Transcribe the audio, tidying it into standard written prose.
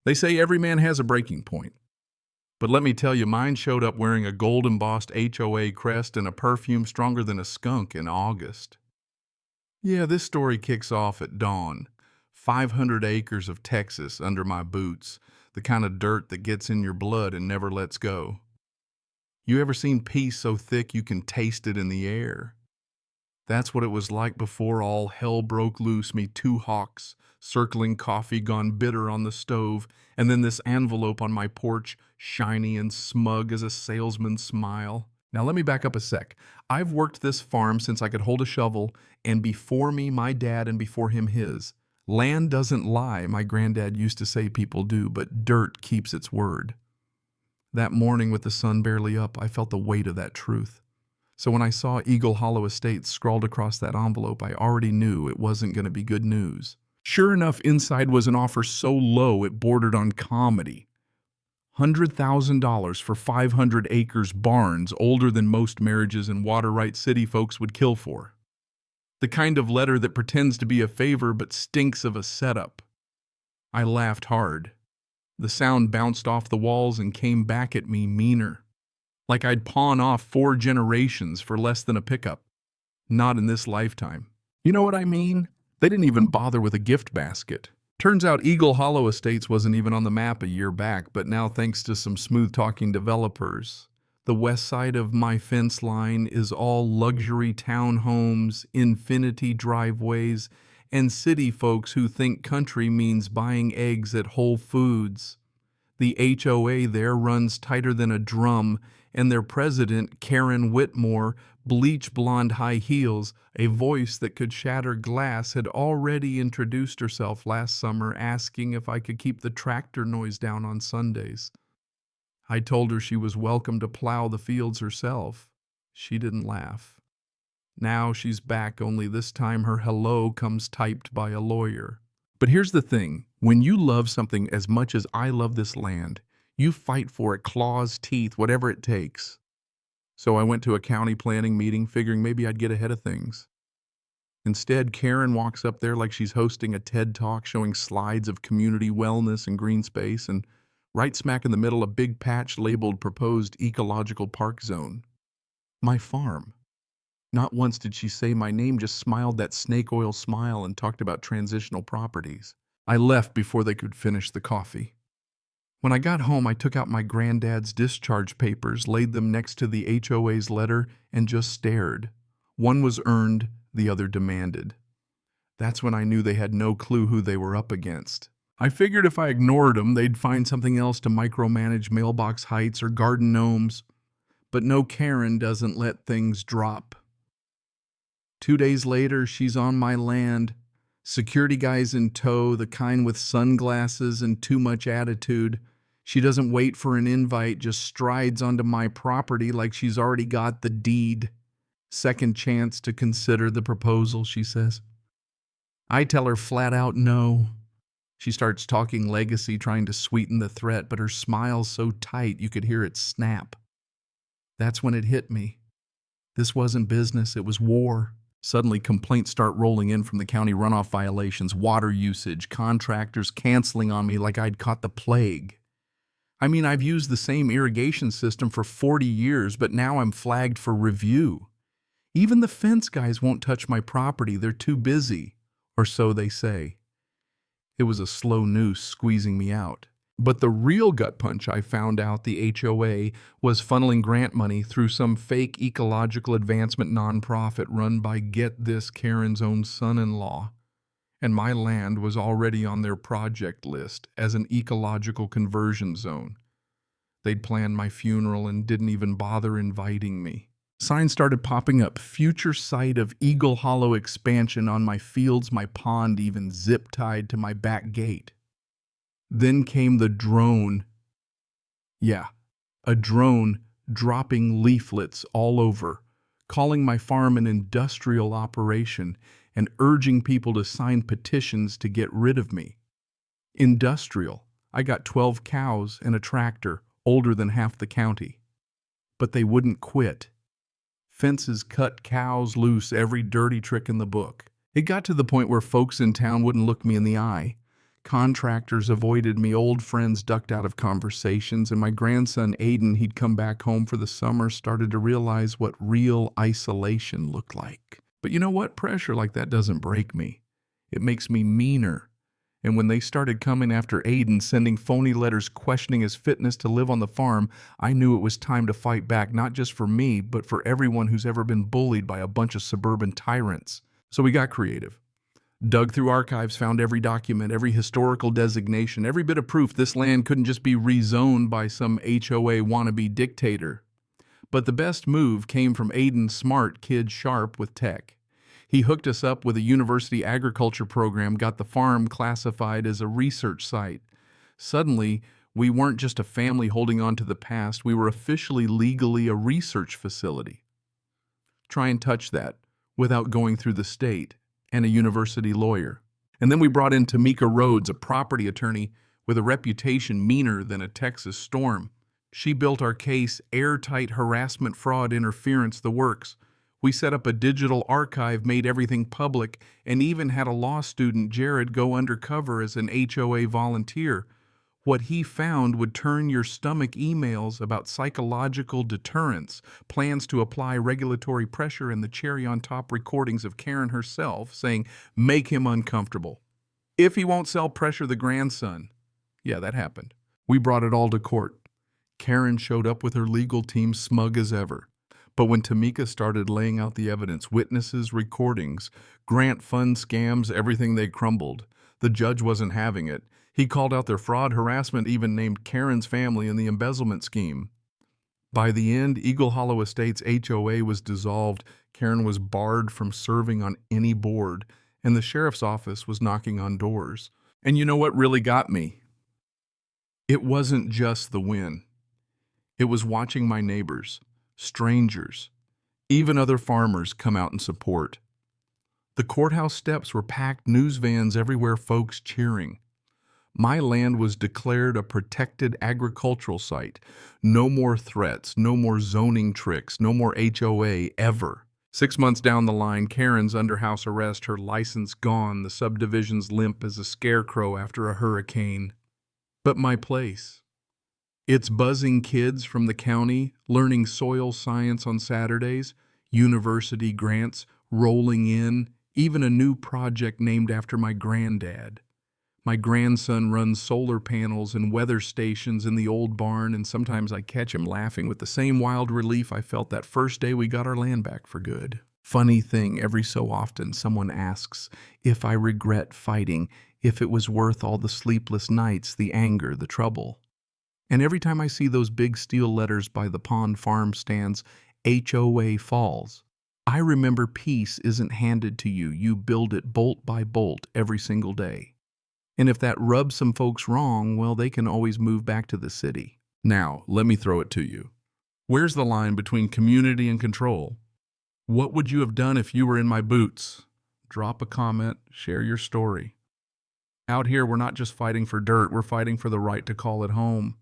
They say every man has a breaking point. But let me tell you, mine showed up wearing a gold-embossed HOA crest and a perfume stronger than a skunk in August. Yeah, this story kicks off at dawn. 500 acres of Texas under my boots, the kind of dirt that gets in your blood and never lets go. You ever seen peace so thick you can taste it in the air? That's what it was like before all hell broke loose, me two hawks, circling coffee gone bitter on the stove, and then this envelope on my porch, shiny and smug as a salesman's smile. Now let me back up a sec. I've worked this farm since I could hold a shovel, and before me, my dad, and before him, his. Land doesn't lie, my granddad used to say people do, but dirt keeps its word. That morning with the sun barely up, I felt the weight of that truth. So when I saw Eagle Hollow Estates scrawled across that envelope, I already knew it wasn't going to be good news. Sure enough, inside was an offer so low it bordered on comedy. $100,000 for 500 acres barns older than most marriages in water right city folks would kill for. The kind of letter that pretends to be a favor but stinks of a setup. I laughed hard. The sound bounced off the walls and came back at me meaner. Like I'd pawn off 4 generations for less than a pickup. Not in this lifetime. You know what I mean? They didn't even bother with a gift basket. Turns out Eagle Hollow Estates wasn't even on the map a year back, but now thanks to some smooth-talking developers, the west side of my fence line is all luxury townhomes, infinity driveways, and city folks who think country means buying eggs at Whole Foods. The HOA there runs tighter than a drum, and their president, Karen Whitmore, bleach blonde high heels, a voice that could shatter glass, had already introduced herself last summer asking if I could keep the tractor noise down on Sundays. I told her she was welcome to plow the fields herself. She didn't laugh. Now she's back, only this time her hello comes typed by a lawyer. But here's the thing, when you love something as much as I love this land, you fight for it, claws, teeth, whatever it takes. So I went to a county planning meeting, figuring maybe I'd get ahead of things. Instead, Karen walks up there like she's hosting a TED Talk showing slides of community wellness and green space, and right smack in the middle, a big patch labeled Proposed Ecological Park Zone. My farm. Not once did she say my name, just smiled that snake oil smile and talked about transitional properties. I left before they could finish the coffee. When I got home, I took out my granddad's discharge papers, laid them next to the HOA's letter, and just stared. One was earned, the other demanded. That's when I knew they had no clue who they were up against. I figured if I ignored them, they'd find something else to micromanage mailbox heights or garden gnomes. But no, Karen doesn't let things drop. 2 days later, she's on my land. Security guys in tow, the kind with sunglasses and too much attitude. She doesn't wait for an invite, just strides onto my property like she's already got the deed. Second chance to consider the proposal, she says. I tell her flat out no. She starts talking legacy, trying to sweeten the threat, but her smile's so tight you could hear it snap. That's when it hit me. This wasn't business, it was war. Suddenly, complaints start rolling in from the county runoff violations, water usage, contractors canceling on me like I'd caught the plague. I mean, I've used the same irrigation system for 40 years, but now I'm flagged for review. Even the fence guys won't touch my property, they're too busy, or so they say. It was a slow noose squeezing me out. But the real gut punch, I found out the HOA was funneling grant money through some fake ecological advancement nonprofit run by, get this, Karen's own son-in-law. And my land was already on their project list as an ecological conversion zone. They'd planned my funeral and didn't even bother inviting me. Signs started popping up, future site of Eagle Hollow expansion on my fields, my pond even zip-tied to my back gate. Then came the drone. Yeah, a drone dropping leaflets all over, calling my farm an industrial operation and urging people to sign petitions to get rid of me. Industrial. I got 12 cows and a tractor, older than half the county. But they wouldn't quit. Fences cut cows loose, every dirty trick in the book. It got to the point where folks in town wouldn't look me in the eye. Contractors avoided me, old friends ducked out of conversations, and my grandson Aiden, he'd come back home for the summer, started to realize what real isolation looked like. But you know what? Pressure like that doesn't break me. It makes me meaner. And when they started coming after Aiden, sending phony letters questioning his fitness to live on the farm, I knew it was time to fight back, not just for me, but for everyone who's ever been bullied by a bunch of suburban tyrants. So we got creative. Dug through archives, found every document, every historical designation, every bit of proof this land couldn't just be rezoned by some HOA wannabe dictator. But the best move came from Aiden's smart kid sharp with tech. He hooked us up with a university agriculture program, got the farm classified as a research site. Suddenly, we weren't just a family holding on to the past, we were officially legally a research facility. Try and touch that without going through the state and a university lawyer. And then we brought in Tamika Rhodes, a property attorney with a reputation meaner than a Texas storm. She built our case, airtight harassment, fraud, interference, the works. We set up a digital archive, made everything public, and even had a law student, Jared, go undercover as an HOA volunteer. What he found would turn your stomach emails about psychological deterrence, plans to apply regulatory pressure, and the cherry on top recordings of Karen herself saying, make him uncomfortable. If he won't sell, pressure the grandson. Yeah, that happened. We brought it all to court. Karen showed up with her legal team, smug as ever. But when Tamika started laying out the evidence, witnesses, recordings, grant fund scams, everything, they crumbled. The judge wasn't having it. He called out their fraud, harassment, even named Karen's family in the embezzlement scheme. By the end, Eagle Hollow Estates HOA was dissolved, Karen was barred from serving on any board, and the sheriff's office was knocking on doors. And you know what really got me? It wasn't just the win. It was watching my neighbors, strangers, even other farmers come out in support. The courthouse steps were packed, news vans everywhere, folks cheering. My land was declared a protected agricultural site. No more threats, no more zoning tricks, no more HOA ever. 6 months down the line, Karen's under house arrest, her license gone, the subdivision's limp as a scarecrow after a hurricane. But my place. It's buzzing kids from the county, learning soil science on Saturdays, university grants rolling in, even a new project named after my granddad. My grandson runs solar panels and weather stations in the old barn, and sometimes I catch him laughing with the same wild relief I felt that first day we got our land back for good. Funny thing, every so often someone asks if I regret fighting, if it was worth all the sleepless nights, the anger, the trouble. And every time I see those big steel letters by the pond farm stands, HOA Falls, I remember peace isn't handed to you. You build it bolt by bolt every single day. And if that rubs some folks wrong, well, they can always move back to the city. Now, let me throw it to you. Where's the line between community and control? What would you have done if you were in my boots? Drop a comment, share your story. Out here, we're not just fighting for dirt, we're fighting for the right to call it home.